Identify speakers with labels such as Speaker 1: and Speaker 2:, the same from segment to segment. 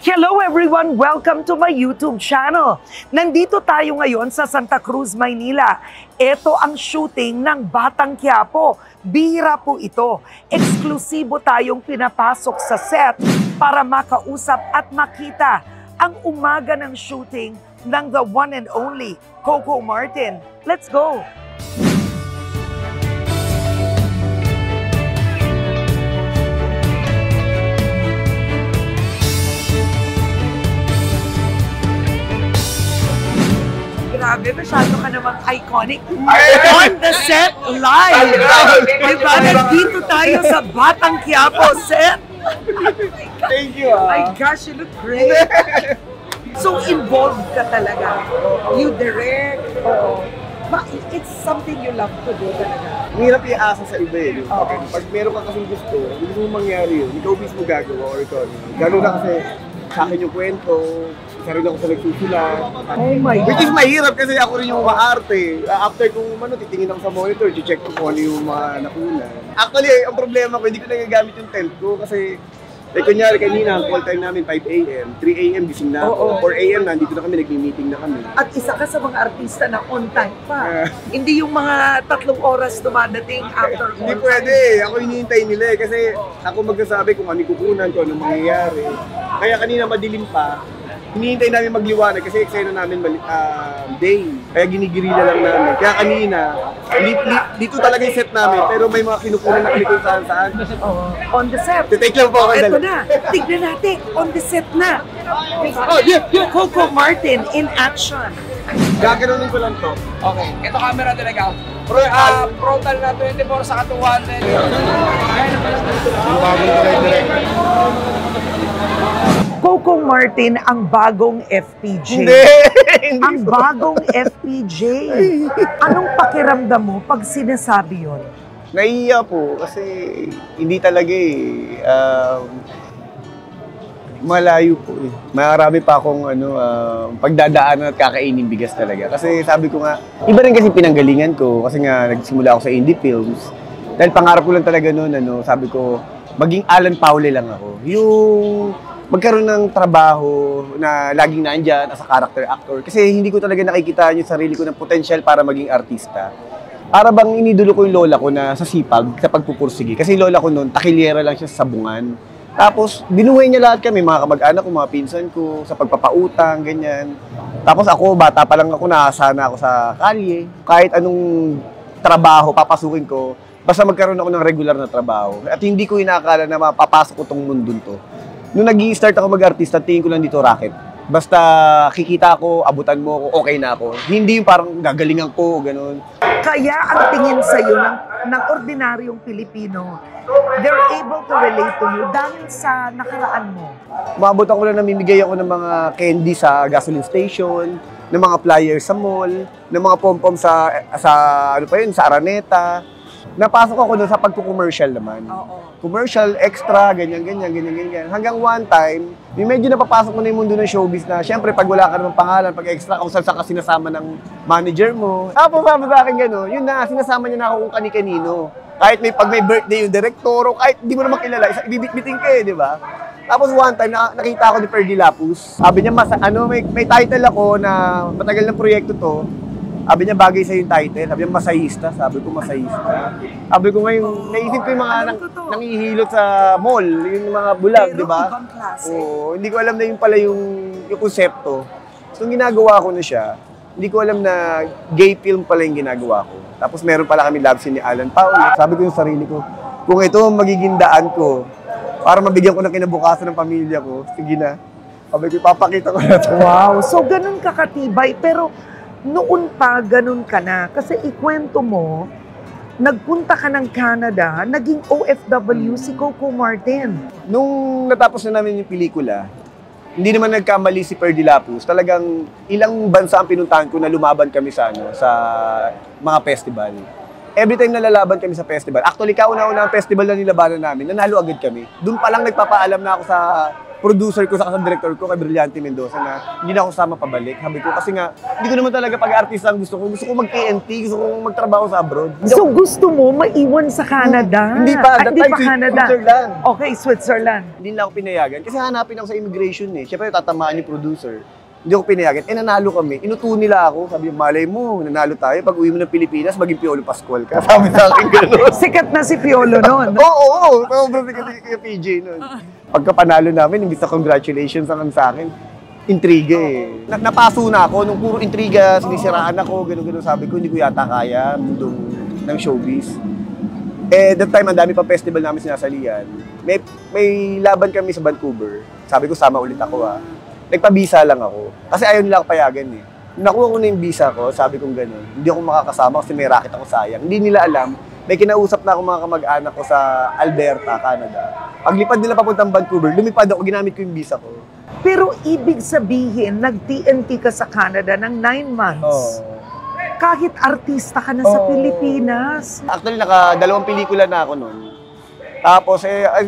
Speaker 1: Hello everyone! Welcome to my YouTube channel. Nandito tayo ngayon sa Santa Cruz, Maynila. Ito ang shooting ng Batang Quiapo. Bihira po ito. Eksklusibo tayong pinapasok sa set para makausap at makita ang umaga ng shooting ng the one and only Coco Martin. Let's go! Grabe, masyado ka namang iconic. On the set, live! Diba, nandito tayo sa Batang Quiapo set.
Speaker 2: Thank you.
Speaker 1: My gosh, you look great. So involved ka talaga. You direct. It's something you love to do talaga.
Speaker 2: Mahirap i-asa sa iba eh. Pag meron ka kasing gusto mo mangyari yun, ikaw mismo gagawa or ikaw. Gano'n na kasi sa akin yung kwento, isa rin ako sa nagsusulat.
Speaker 1: Oh my God.
Speaker 2: Which is mahirap kasi ako rin yung maarte. After kung titingin ako sa monitor, check ko kung ano yung mga nakunan. Actually, ang problema ko, hindi ko nagagamit yung tent ko kasi kunyari kanina, ang call time namin 5 a.m., 3 a.m. gising na ako, 4 a.m. nandito na kami, nagmi-meeting na kami.
Speaker 1: At isa ka sa mga artista na on time pa. Hindi yung mga 3 oras dumadating after on time.
Speaker 2: Hindi pwede. Ako hinihintay nila eh. Kasi ako magsasabi kung ano kukunan, kung ano mangyayari. Kaya kanina madilim pa, hinihintay namin magliwanag kasi eksena namin day. Kaya ginigirila lang namin. Kaya kanina, dito talaga yung set namin, pero may mga kinukunan na kami kung saan-saan.
Speaker 1: On the set.
Speaker 2: Take lang po ako.
Speaker 1: Ito na. Tignan natin. On the set na. Oh, yeah. Coco Martin in action.
Speaker 2: Gaganunin ko lang to.
Speaker 3: Okay, ito camera talaga. Frontal na 24 sa katuwan.
Speaker 1: Coco Martin ang bagong FPJ.
Speaker 2: Hindi!
Speaker 1: Ang bagong FPJ. Anong pakiramdam mo pag sinasabi yun?
Speaker 2: Naiiya po kasi hindi talaga eh. Malayo po eh. Marami pa akong pagdadaanan at kakainin bigas talaga. Kasi sabi ko nga, iba rin kasi pinanggalingan ko. Kasi nga nagsimula ako sa indie films. Dahil pangarap ko lang talaga noon, sabi ko, maging Alan Paule lang ako. Yung magkaroon ng trabaho na laging nandyan as a character actor. Kasi hindi ko talaga nakikita yung sarili ko ng potential para maging artista. Para bang inidulo ko yung lola ko na sa sipag, sa pagpupursige. Kasi lola ko noon, takilyera lang siya sa sabungan. Tapos, binuhay niya lahat kami, mga kamag-anak ko, mga pinsan ko, sa pagpapautang, ganyan. Tapos ako, bata pa lang ako, nakasana ako sa kalye. Kahit anong trabaho, papasukin ko, basta magkaroon ako ng regular na trabaho. At hindi ko inakala na mapapasok ko tong mundo to. Nung nag-i-start ako mag-artista, tingin ko lang dito racket. Basta kikita ko, abutan mo ako, okay na ako. Hindi yung parang gagalingan ko, gano'n.
Speaker 1: Kaya ang tingin sa'yo ng ordinaryong Pilipino, they're able to relate to you dahil sa nakaraan mo.
Speaker 2: Maabot ako lang, namimigay ako ng mga candy sa gasoline station, ng mga flyers sa mall, ng mga pom-pom sa Araneta. Napasok ako doon sa pagko-commercial naman. Commercial, extra, ganyan. Hanggang one time, yung medyo napapasok mo na yung mundo ng showbiz na, syempre, pag wala ka namang pangalan, pag extra, kung saan ka sinasama ng manager mo. Tapos sabi sa akin gano'n, yun na, sinasama niya na ako kung kani-kanino. Kahit pag may birthday yung direktor, o kahit di mo naman kilala, ibibitbiting ka eh, di ba? Tapos one time, nakita ako ni Ferdy Lapus. Sabi niya, may title ako na matagal ng proyekto to. Sabi niya, bagay sa yung title. Sabi niya, masahista. Sabi ko, masahista. Sabi ko ngayon, naisip ko yung mga nangihilot sa mall, yung mga bulag, di ba? Oo, hindi ko alam na yun pala yung konsepto. So, ginagawa ko na siya. Hindi ko alam na gay film pala yung ginagawa ko. Tapos meron pala kami love scene ni Alan Paule. Sabi ko yung sarili ko, kung ito magiging daan ko, para mabigyan ko ng kinabukasan ng pamilya ko, sige na. Sabi ko, papakita ko na ito.
Speaker 1: Wow, so ganun ka katibay. Pero noon pa, ganun ka na. Kasi ikwento mo, nagpunta ka ng Canada, naging OFW si Coco Martin.
Speaker 2: Nung natapos na namin yung pelikula, hindi naman nagkamali si Ferdy Lapus. Talagang ilang bansa ang pinuntahan ko na lumaban kami sa mga festival. Every time na lalaban kami sa festival, actually kauna-una ang festival na nilabanan namin, nanalo agad kami. Doon pa lang nagpapaalam na ako sa producer ko sa director ko kay Brillante Mendoza na hindi na ako sama pabalik. Sabi ko kasi nga hindi ko naman talaga pag-artista ang gusto ko. Gusto ko mag-TNT, gusto ko magtrabaho sa abroad.
Speaker 1: So gusto mo maiwan sa Canada?
Speaker 2: Hindi pa,
Speaker 1: Hindi pa Canada.
Speaker 2: Switzerland.
Speaker 1: Okay, Switzerland.
Speaker 2: Hindi na ako pinayagan kasi hanapin ako sa immigration eh. Siyempre tatamaan yung producer. Hindi ako pinayagan. Nanalo kami. Inuto nila ako. Sabi, malay mo, nanalo tayo. Pag uwi mo ng Pilipinas, maging Piolo Pascual ka. Sabi sa akin gano'n.
Speaker 1: Sikat na si Piolo noon.
Speaker 2: Oo. Sobrang sikat si PJ noon. Pagka panalo namin, imbis na congratulations ang sa akin, intriga eh. Napaso na ako. Nung puro intriga, sinisiraan ako, gano'n-gano'n. Sabi ko, hindi ko yata kaya mundong ng showbiz. That time, ang dami pa festival namin sinasalihan. May laban kami sa Vancouver. Sabi ko, sama ulit ako Nagpabisa lang ako. Kasi ayaw nila ako payagan eh. Nakuha ko na yung visa ko, sabi kong gano'n. Hindi ako makakasama kasi may racket ako sayang. Hindi nila alam, may kinausap na ako mga kamag-anak ko sa Alberta, Canada. Paglipad nila papuntang Vancouver, lumipad ako, ginamit ko yung visa ko.
Speaker 1: Pero ibig sabihin, nag-TNT ka sa Canada ng 9 months. Kahit artista ka na sa Pilipinas.
Speaker 2: Actually, dalawang pelikula na ako noon. Tapos,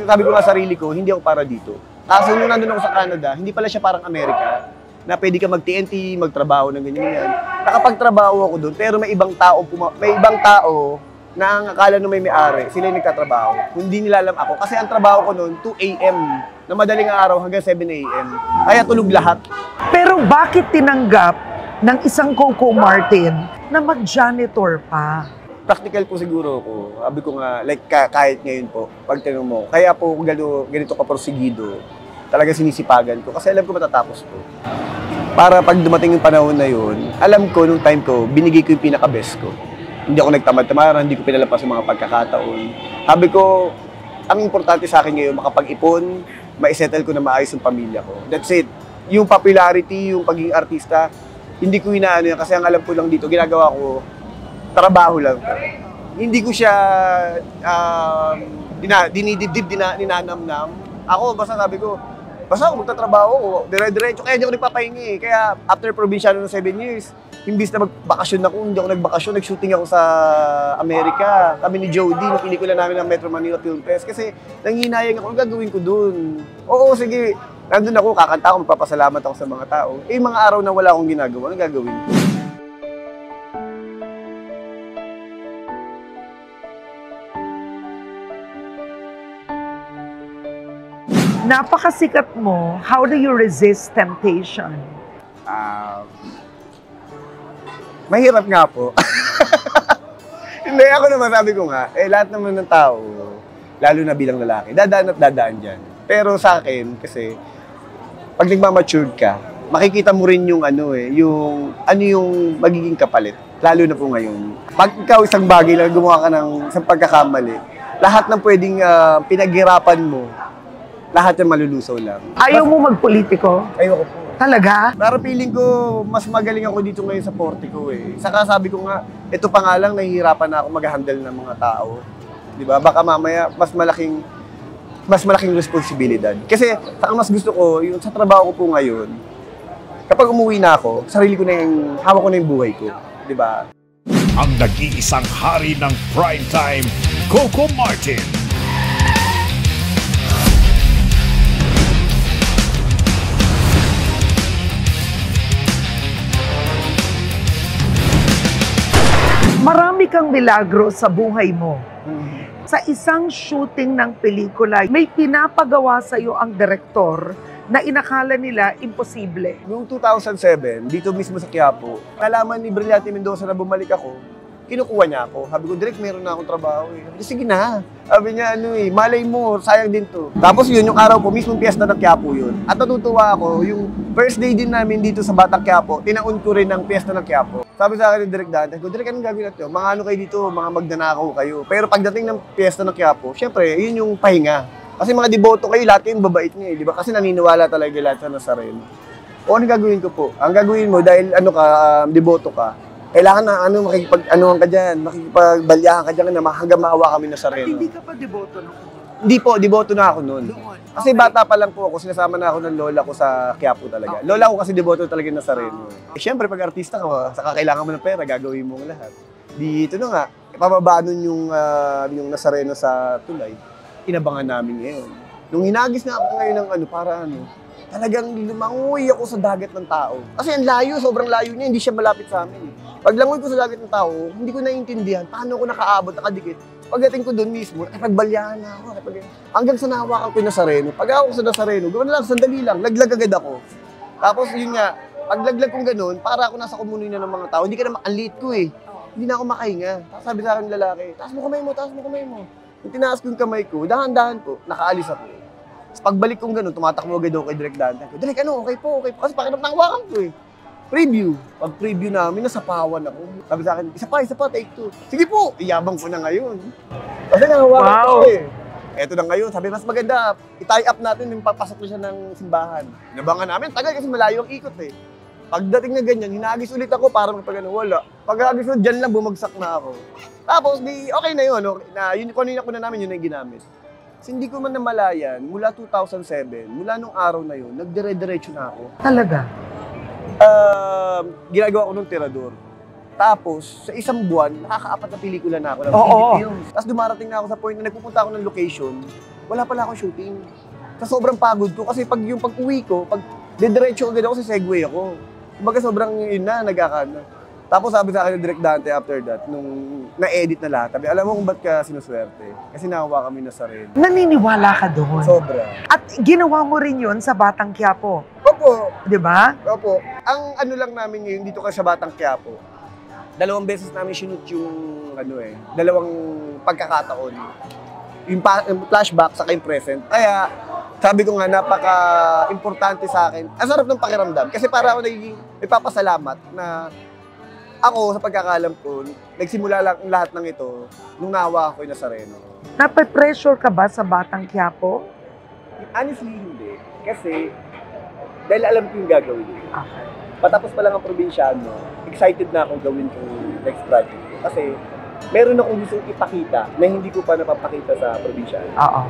Speaker 2: sabi ko nga sarili ko, hindi ako para dito. Kaso nung nandun ako sa Canada, hindi pala siya parang Amerika, na pwede ka mag-TNT, magtrabaho ng ganyan-ganyan. Nakapagtrabaho ako doon, pero may ibang tao na ang akala nung may-ari, sila yung nagtatrabaho. Hindi nila alam ako. Kasi ang trabaho ko noon, 2 a.m. na madaling araw hanggang 7 a.m. Kaya tulog lahat.
Speaker 1: Pero bakit tinanggap ng isang Coco Martin na mag-janitor pa?
Speaker 2: Practical po siguro ako. Sabi ko nga, like kahit ngayon po, pag tinanong mo, kaya po ganito ka porsigido, talaga sinisipagan ko. Kasi alam ko matatapos po. Para pag dumating yung panahon na yun, alam ko, nung time ko, binigay ko yung pinaka-best ko. Hindi ako nagtamad-tamaran, hindi ko pinalapas yung mga pagkakataon. Sabi ko, ang importante sa akin ngayon, makapag-ipon, maisettle ko na maayos yung pamilya ko. That's it. Yung popularity, yung pagiging artista, hindi ko inaano yan. Kasi ang alam ko lang dito, ginagawa ko, trabaho lang. Hindi ko siya dinidibdib, ninanamnam. Ako, basta sabi ko, basta ako magtatrabaho ko, dire-diretso. Kaya hindi ako nagpapahingi. Kaya after probinsyano ng 7 years, imbis na magbakasyon ako, hindi ako nagbakasyon, nag-shooting ako sa Amerika. Kami ni Jody, ng pelikula namin ng Metro Manila Film Fest. Kasi nanghinayang ako, ang gagawin ko dun? Oo, sige. Nandun ako, kakanta ako, magpapasalamat ako sa mga tao. Mga araw na wala akong ginagawa, ang gagawin ko?
Speaker 1: Napakasikat mo, how do you resist temptation?
Speaker 2: Mahirap nga po. Hindi, ako naman sabi ko nga, lahat naman ng tao, lalo na bilang lalaki, dadaan at dadaan dyan. Pero sa akin, kasi, pag nagmamature ka, makikita mo rin yung yung magiging kapalit. Lalo na po ngayon. Pag ikaw isang bagay lang gumawa ka ng isang pagkakamali, lahat ng pwedeng pinaghirapan mo, lahat yung malulusaw lang.
Speaker 1: Ayaw mo magpolitiko?
Speaker 2: Ayoko po.
Speaker 1: Talaga?
Speaker 2: Pero feeling ko, mas magaling ako dito ngayon sa Portico eh. Saka sabi ko nga, ito pa nga lang, nahihirapan na ako mag-handle ng mga tao. Di ba? Baka mamaya, mas malaking responsibilidad. Kasi, saka mas gusto ko, yung sa trabaho ko po ngayon, kapag umuwi na ako, sarili ko na yung, hawak ko na yung buhay ko. Di ba?
Speaker 4: Ang nag-iisang hari ng primetime, Coco Martin.
Speaker 1: Marami kang milagro sa buhay mo. Sa isang shooting ng pelikula, may pinapagawa sa iyo ang direktor na inakala nila imposible.
Speaker 2: Noong 2007, dito mismo sa Quiapo, nalaman ni Brillante Mendoza na bumalik ako, kinukuha niya ako. Sabi ko, Direk, meron na akong trabaho eh. Sabi ko, sige na. Sabi niya, malay mo, sayang din to. Tapos yun, yung araw po, mismong piyesta ng Quiapo yun. At natutuwa ako, yung first day din namin dito sa Batang Quiapo, tinaon ko rin ng piyesta ng Quiapo. Sabi sa akin ni Direk Dante, Direk, anong gagawin natin? Mga ano kayo dito, mga magnanakaw kayo. Pero pagdating ng piyesta ng Quiapo, syempre, yun yung pahinga. Kasi mga deboto kayo, lahat kayong babait niya, di ba? Kasi naniniwala talaga lahat sa Nazareno. O ano gagawin ko po? Ang gagawin mo, dahil deboto ka, kailangan na makikipag-anuhan ka dyan, makikipagbalyahan ka dyan na hanggang maawa kami Nazareno.
Speaker 1: Hindi ka pa deboto noon?
Speaker 2: Hindi po, deboto na ako noon. Kasi bata pa lang po ako, sinasama na ako ng lola ko sa Quiapo talaga. Lola ko kasi deboto talaga ng Nazareno. Siyempre, pag artista ka, saka kailangan mo ng pera, gagawin mo ang lahat. Dito na nga, pababa nun yung Nazareno sa tulay. Inabangan namin ngayon. Nung hinagis na ako ngayon ng talagang lumangoy ako sa dagat ng tao. Kasi ang layo, sobrang layo niya, hindi siya malapit sa amin. Paglangoy ko sa dagat ng tao, hindi ko naiintindihan paano ako nakaabot, nakadikit. Pagdating ko doon mismo, nakipagbalyahan na ako. Hanggang sa nahawakan ko yung Nazareno. Pag ako sa Nazareno, gawin lang, sandali lang, laglag agad ako. Tapos yun nga, paglaglag kong ganun, para ako nasa komunina ng mga tao, hindi ka na makalit ko eh. Hindi na ako makahinga. Tapos sabi sa akin ng lalaki, taas mo kamay mo, taas mo kamay mo. Yung tinaas ko yung kamay ko, dahan-dahan po, nakaalis ako. Tapos pagbalik kong ganun, tumatakbo agad ako kay Direk Dante. Direk, okay po. Kasi pakinap ng hawakan ko eh. Preview. Pag-preview namin, nasapawan ako. Sabi sa akin, isa pa, take 2. Sige po, iyabang ko na ngayon. Kasi nahawakan ko siya eh. Eto na ngayon, sabi mas maganda, i-tie up natin yung papasok ko siya ng simbahan. Nabangan namin, tagal kasi malayo ang ikot eh. Pagdating na ganyan, hinagis ulit ako para magpagano, wala. Pag-agis ko, dyan lang bumagsak na ako. Tapos, okay na yun. Yun, kanina ko na namin, yun na yung ginamit. Kasi hindi ko man namalayan, mula 2007, mula nung araw na yun, nagdire-diretso na ako.
Speaker 1: Talaga?
Speaker 2: Ginagawa ko nung tirador. Tapos, sa isang buwan, nakaka-4 na pelikula na ako ng films. Tapos dumarating na ako sa point na nagpupunta ako ng location, wala pala akong shooting. Sa sobrang pagod ko, kasi pag uwi ko, pag didiretso agad ako, sa Segway ako. Kumbaga sobrang yun na, nagkakana. Tapos sabi sa akin ng Direk Dante after that, nung na-edit na lahat, sabi, alam mo kung ba't ka sinuswerte? Kasi nahawa kami na Nazareno.
Speaker 1: Naniniwala ka doon?
Speaker 2: Sobra.
Speaker 1: At ginawa mo rin yun sa Batang Quiapo?
Speaker 2: Opo.
Speaker 1: Di ba?
Speaker 2: Opo. Ang lang namin ngayon dito sa Batang Quiapo, 2 beses namin sinut yung dalawang pagkakataon. Yung flashback sa yung present. Kaya sabi ko nga, napaka-importante sa akin. Ang sarap ng pakiramdam. Kasi para ako nagiging ipapasalamat na ako, sa pagkakalam ko, nagsimula lang lahat ng ito nung nahawa ko yung Nazareno.
Speaker 1: Nape-pressure ka ba sa Batang Quiapo?
Speaker 2: Honestly, hindi. Kasi, dahil alam ko yung gagawin.
Speaker 1: Okay.
Speaker 2: Patapos pa lang ang probinsyano, excited na akong gawin yung next project ko. Kasi, meron akong gustong ipakita na hindi ko pa napapakita sa probinsyano.
Speaker 1: Oo.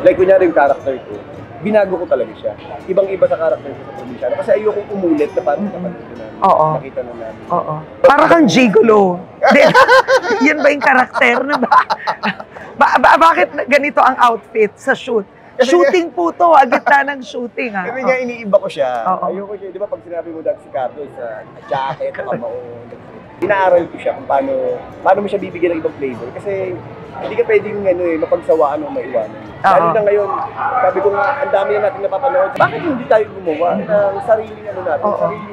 Speaker 2: Like, kunyari yung character ko, binago ko talaga siya. Ibang-iba sa character ko sa probinsyano. Kasi ayokong umulit na parang kapatid ko namin.
Speaker 1: Oo.
Speaker 2: Nakita na namin.
Speaker 1: Oo. Para kang gigolo. Yan ba yung karakter na ba? Bakit ganito ang outfit sa shoot? Shooting po to, gitna ng shooting ha.
Speaker 2: Kasi nga iniiba ko siya.
Speaker 1: Oo.
Speaker 2: Ayoko siya, di ba pag sinabi mo dati si Carlo sa jacket, pamaon, inaaral ko siya kung paano mo siya bibigyan ng ibang flavor. Kasi hindi ka pwedeng mapagsawaan o maiwanan. Lalo na ngayon, sabi ko nga, ang dami na natin napapanood. Bakit hindi tayo gumawa ng sariling sariling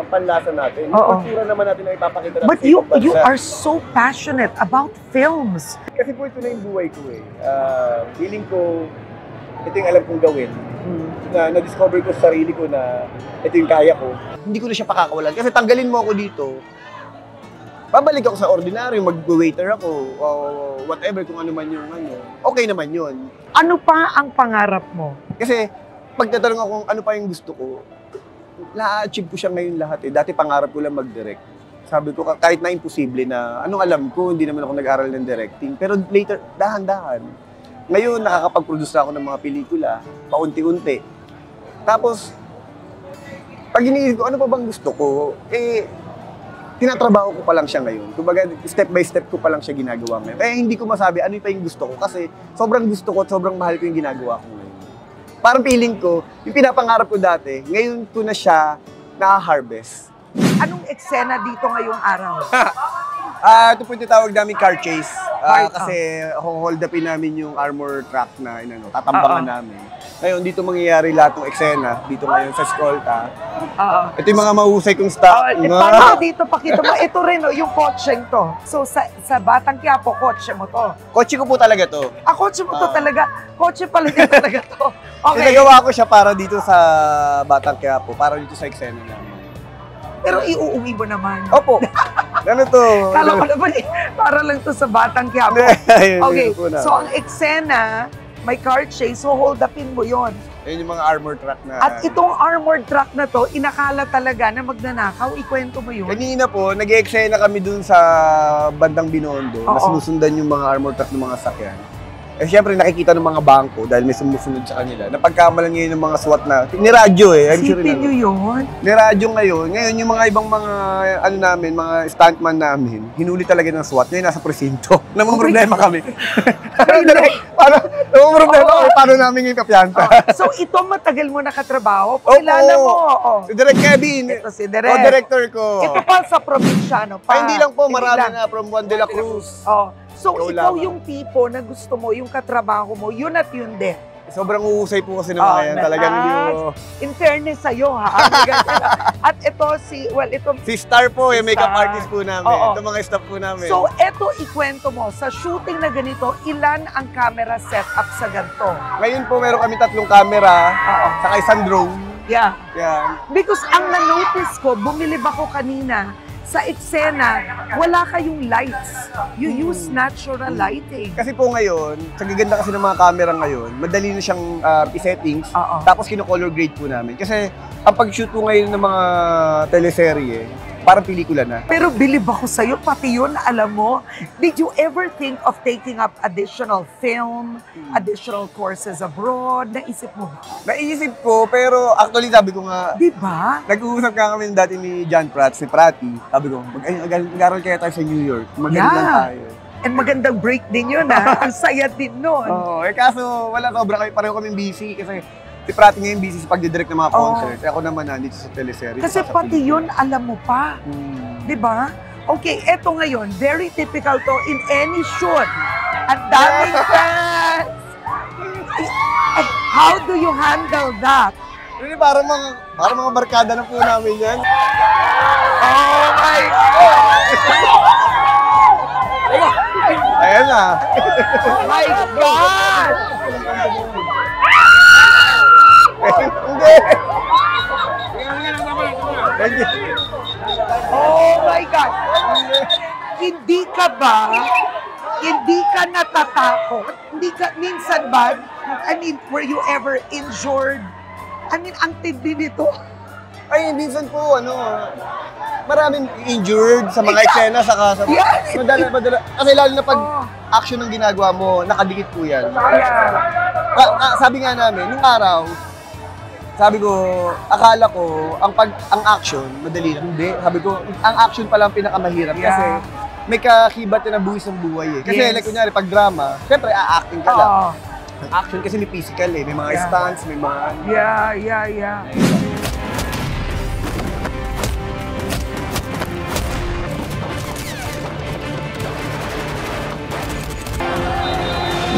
Speaker 2: panlasa natin? Yung kultura naman natin na ipapakita natin.
Speaker 1: But you are so passionate about films.
Speaker 2: Kasi po ito na yung buhay ko eh. Feeling ko, ito yung alam kong gawin. Na-discover ko sa sarili ko na ito yung kaya ko. Hindi ko na siya pakakawalan. Kasi tanggalin mo ako dito, babalik ako sa ordinaryo, mag-waiter ako, o whatever, kung ano man yung okay naman yun.
Speaker 1: Ano pa ang pangarap mo?
Speaker 2: Kasi, pagtatanong ako kung ano pa yung gusto ko, na-achieve ko siya ngayon lahat eh. Dati pangarap ko lang mag-direct. Sabi ko, kahit na imposible na, anong alam ko, hindi naman ako nag-aral ng directing. Pero later, dahan-dahan. Ngayon, nakakapag-produce na ako ng mga pelikula, paunti-unti. Tapos, pag iniisip ko, ano pa bang gusto ko, tinatrabaho ko pa lang siya ngayon. Kumbaga, step by step ko pa lang siya ginagawa ngayon. Kaya hindi ko masabi ano pa yung gusto ko kasi sobrang gusto ko at sobrang mahal ko yung ginagawa ko ngayon. Parang feeling ko, yung pinapangarap ko dati, ngayon ko na siya na-harvest.
Speaker 1: Anong eksena dito ngayong araw?
Speaker 2: Ito po yung tawag namin car chase. Kasi hold upin namin yung armor truck na tatambangan namin. Ngayon, dito mangyayari lahat ng eksena. Dito ngayon sa eskolta. Ito yung mga mahusay kong staff.
Speaker 1: Paano dito, pakita mo, ito rin yung kotseng to. So, sa Batang Quiapo, kotse mo to.
Speaker 2: Kotse ko po talaga to.
Speaker 1: Kotse mo to talaga. Kotse pala din talaga to. Okay.
Speaker 2: Sinagawa ko siya para dito sa Batang Quiapo, para dito sa eksena namin.
Speaker 1: Pero iuuwi mo naman.
Speaker 2: Opo. Ano to?
Speaker 1: Kala ko naman para lang to sa Batang Quiapo. Okay, so ang eksena, may car chase, so hold upin mo yon.
Speaker 2: Ayun yung mga armor truck na...
Speaker 1: At itong armored truck na to, inakala talaga na magnanakaw. Ikwento mo yun.
Speaker 2: Kanina po, nag-eksena kami dun sa bandang Binondo na sinusundan yung mga armor truck ng mga sakyan. Eh syempre nakikita ng mga bangko dahil may sumusunod sa kanila. Napagkamalan ngayon ng mga SWAT na niradyo eh. I'm sure
Speaker 1: Sipin nyo yun?
Speaker 2: niradyo ngayon. Ngayon yung mga ibang mga ano namin, mga stuntman namin, hinuli talaga ng SWAT. Ngayon nasa presinto. Namang problema kami. Namang problema kami. Paano namin yung kapianta?
Speaker 1: So ito matagal mo nakatrabaho? Kilala mo?
Speaker 2: Si Direk Kevin.
Speaker 1: Ito si Direk.
Speaker 2: Co-director ko.
Speaker 1: Ito pa sa probinsyano pa.
Speaker 2: Hindi lang po,
Speaker 1: Hindi
Speaker 2: marami
Speaker 1: lang.
Speaker 2: na from Juan de la Cruz.
Speaker 1: So
Speaker 2: Ikaw
Speaker 1: ikaw
Speaker 2: lamang.
Speaker 1: yung tipo na gusto mo, yung katrabaho mo, yun at yun din.
Speaker 2: Sobrang uhusay po kasi ng mga yan. Talagang hindi mo...
Speaker 1: In fairness sa'yo, ha? At ito
Speaker 2: Si Star po, yung makeup
Speaker 1: Star.
Speaker 2: artist po namin.
Speaker 1: Oo.
Speaker 2: Ito mga staff po namin.
Speaker 1: So, ito ikwento mo, sa shooting na ganito, ilan ang camera setup sa ganito?
Speaker 2: Ngayon po, meron kami 3 camera, saka isang drone.
Speaker 1: Yeah.
Speaker 2: Yan.
Speaker 1: Because ang na-notice ko, bumilib ako kanina, sa eksena, wala kayong lights. You use natural lighting.
Speaker 2: Kasi po ngayon, sa gaganda kasi ng mga camera ngayon, madali na siyang i-settings,
Speaker 1: Oo.
Speaker 2: tapos kino-color grade po namin. Kasi ang pag-shoot po ngayon ng mga teleserye, parang pelikula na.
Speaker 1: Pero bilib ako sa'yo, pati yun, alam mo, did you ever think of taking up additional film, additional courses abroad? Naisip mo ba?
Speaker 2: Naisip ko, pero actually sabi ko nga,
Speaker 1: Di ba?
Speaker 2: nag-uusap ka kami dati ni John Pratt, si Prati. Sabi ko, mag-aral kaya tayo sa New York. Magaling lang tayo.
Speaker 1: And magandang break din yun, ha? Ang saya din nun.
Speaker 2: Oo, kaso wala sobra kami, pareho kaming busy kasi si Prati ngayon busy sa pagdidirect ng mga concert. Ako naman nandito sa teleserye.
Speaker 1: Kasi pati yun, alam mo pa. Di ba? Okay, eto ngayon, very typical to in any shoot. Ang daming fans. How do you handle that?
Speaker 2: Hindi, parang mga barkada na po namin yan.
Speaker 1: Oh my God!
Speaker 2: Ayan na.
Speaker 1: Oh my God!
Speaker 2: Hindi. Hindi.
Speaker 1: Oh my God! Hindi ka natatakot? Minsan ba, were you ever injured? Ang tindi nito.
Speaker 2: Ay, minsan po, maraming injured sa mga eksena, saka sa...
Speaker 1: Yes!
Speaker 2: Madala. Kasi lalo na pag action ng ginagawa mo, nakadikit po yan.
Speaker 1: Yeah.
Speaker 2: Sabi nga namin, nung araw, sabi ko, akala ko, ang action, madali lang. Hindi. Sabi ko, ang action pala ang pinakamahirap kasi may kakibat na buwis ng buhay eh. Kasi like kunyari, pag drama, syempre, a-acting ka lang. Ang action kasi may physical eh. May mga stunts, may mga...
Speaker 1: Yeah.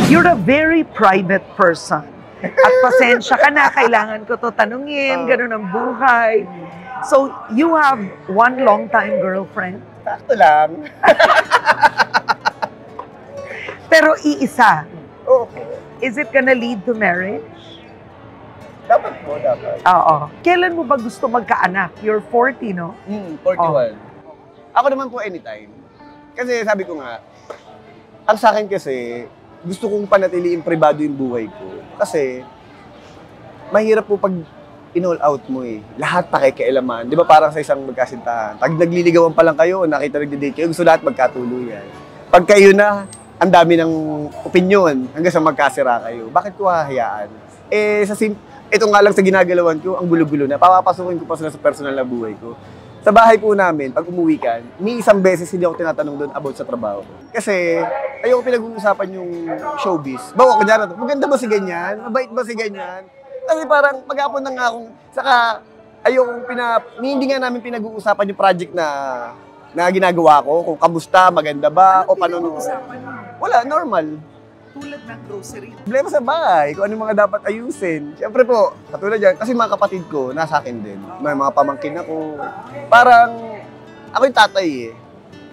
Speaker 1: You're a very private person. At pasensya ka na, kailangan ko to tanungin, ganun ang buhay. So, you have one long-time girlfriend?
Speaker 2: Sakto lang.
Speaker 1: Pero iisa.
Speaker 2: Okay.
Speaker 1: Is it gonna lead to marriage?
Speaker 2: Dapat po, dapat.
Speaker 1: Oo. Kailan mo ba gusto magkaanak? You're 40, no?
Speaker 2: 41. Ako naman po anytime. Kasi sabi ko nga, ang sa akin kasi, gusto kong panatiliin pribado yung buhay ko. Kasi, mahirap po pag in-all out mo eh. Lahat pakikialaman. Di ba parang sa isang magkasintahan? Pag nagliligawan pa lang kayo, nakita nagdi-date kayo, gusto lahat magkatuluyan. Pag kayo na, ang dami ng opinion hanggang sa magkasira kayo. Bakit ko hahayaan? Ito nga lang sa ginagalawan ko, ang gulo-gulo na. Papapasukin ko pa sila sa personal na buhay ko. Sa bahay po namin, pag umuwi ka, ni isang beses hindi ako tinatanong doon about sa trabaho ko. Kasi, ayoko pinag-uusapan yung showbiz. Bawa ko dyan, maganda ba si ganyan? Mabait ba si ganyan? Kasi parang maghapon na nga akong, saka hindi nga namin pinag-uusapan yung project na ginagawa ko, kung kamusta, maganda ba, o panonood. Wala, normal.
Speaker 1: Tulad ng grocery.
Speaker 2: Problema sa bahay, kung ano mga dapat ayusin. Siyempre po, katulad yan, kasi mga kapatid ko, nasa akin din. May mga pamangkin ako. Parang, ako yung tatay eh.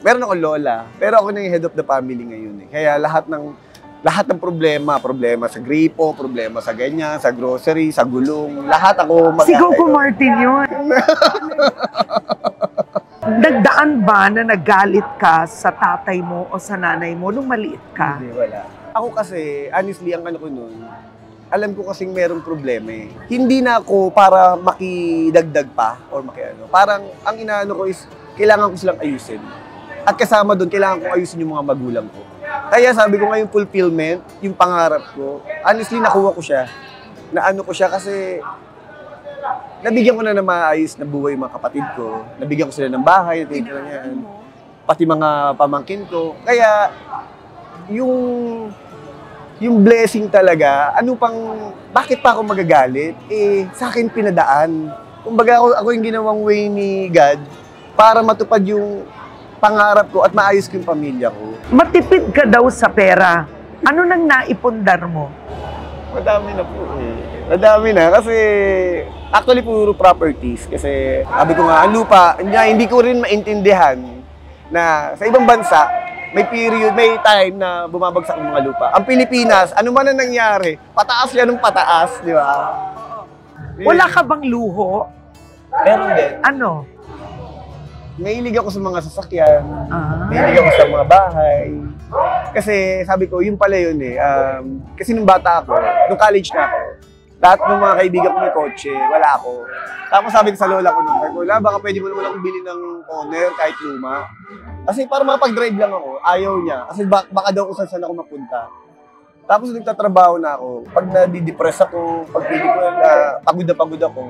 Speaker 2: Meron akong lola, pero ako na yung head of the family ngayon eh. Kaya lahat ng problema sa gripo, problema sa ganyan, sa grocery, sa gulong, lahat ako
Speaker 1: Si Coco Martin yun. Nagdaan ba na nagalit ka sa tatay mo o sa nanay mo nung maliit ka?
Speaker 2: Hindi, wala. Ako kasi, honestly, ang ano ko nun, alam ko kasing merong problema eh. Hindi na ako para makidagdag pa or makiano. Parang ang inaano ko is, kailangan ko silang ayusin. At kasama doon, kailangan kong ayusin yung mga magulang ko. Kaya sabi ko nga yung fulfillment, yung pangarap ko, honestly nakuha ko siya. Naano ko siya kasi nabigyan ko na ng maayos na buhay yung mga kapatid ko. Nabigyan ko sila ng bahay, natitira niyan. Pati mga pamangkin ko. Kaya yung blessing talaga, bakit pa ako magagalit? Sa akin pinadaan. Kumbaga ako yung ginawang way ni God para matupad yung pangarap ko at maayos ko yung pamilya ko.
Speaker 1: Matipid ka daw sa pera. Ano nang naipundar mo?
Speaker 2: Madami na po Madami na kasi actually puro properties. Kasi sabi ko nga, ang lupa, hindi ko rin maintindihan na sa ibang bansa, may period, may time na bumabagsak ang mga lupa. Ang Pilipinas, ano man ang nangyari, pataas yan ng pataas, di ba?
Speaker 1: Wala ka bang luho?
Speaker 2: Meron din.
Speaker 1: Ano?
Speaker 2: Mahilig ako sa mga sasakyan, mahilig ako sa mga bahay. Kasi sabi ko, yun pala yun kasi nung bata ako, nung college na ako, lahat ng mga kaibigan ko may kotse, wala ako. Tapos sabi ko sa lola ko nung, lola, baka pwede mo naman akong bilhin ng owner kahit luma. Kasi para makapag-drive lang ako, ayaw niya. Kasi baka daw kung saan ako mapunta. Tapos nagtatrabaho na ako. Pag nadidepress ako, pag pili ko na pagod ako,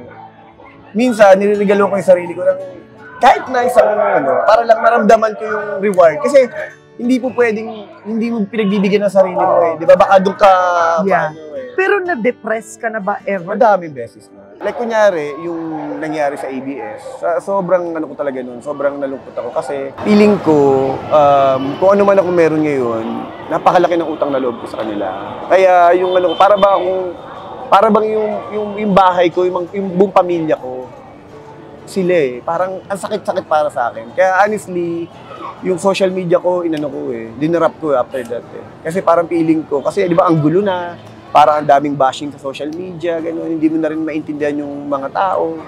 Speaker 2: minsan nilirigalo ko yung sarili ko ng kahit na isang para lang maramdaman ko yung reward. Kasi hindi mo pinagbibigyan ng sarili mo Di ba? Baka doon ka,
Speaker 1: Pero na-depress ka na ba ever?
Speaker 2: Madaming beses na. Like kunyari, yung nangyari sa ABS, sobrang ko talaga nun, sobrang nalungkot ako kasi feeling ko, kung ano man ako meron ngayon, napakalaki ng utang na loob ko sa kanila. Kaya yung para bang yung bahay ko, yung buong pamilya ko, sila parang ang sakit-sakit para sa akin. Kaya honestly, yung social media ko, dinarap ko after that Kasi parang feeling ko, kasi di ba ang gulo na, parang ang daming bashing sa social media, gano'n, hindi mo na rin maintindihan yung mga tao.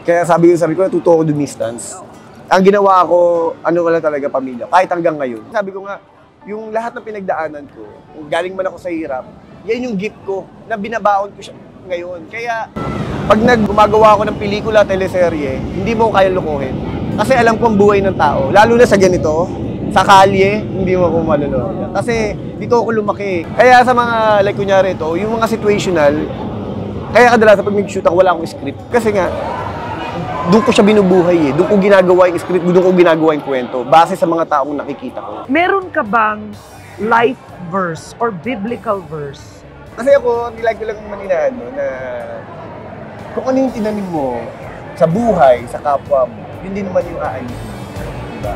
Speaker 2: Kaya sabi ko, natuto ako dumistance. Ang ginawa ko, wala talaga pamilya, kahit hanggang ngayon. Sabi ko nga, yung lahat ng pinagdaanan ko, kung galing man ako sa hirap, yan yung gift ko, na binabaon ko siya ngayon. Kaya, pag gumagawa ako ng pelikula, teleserye, hindi mo kaya lukuhin. Kasi alam ko ang buhay ng tao. Lalo na sa ganito, sa kalye, hindi mo ako maluloko. Kasi dito ako lumaki. Kaya sa mga, like kunyari ito, yung mga situational, kaya kadalasan pag mag-shoot ako, wala akong script. Kasi nga, doon ko siya binubuhay Doon ko ginagawa yung script, doon ko ginagawa yung kwento, base sa mga taong nakikita ko.
Speaker 1: Meron ka bang life verse or biblical verse?
Speaker 2: Kasi ako, nilike ko lang naman na kung ano yung tinanim mo sa buhay, sa kapwa mo, yun din naman yung aalisin. Diba?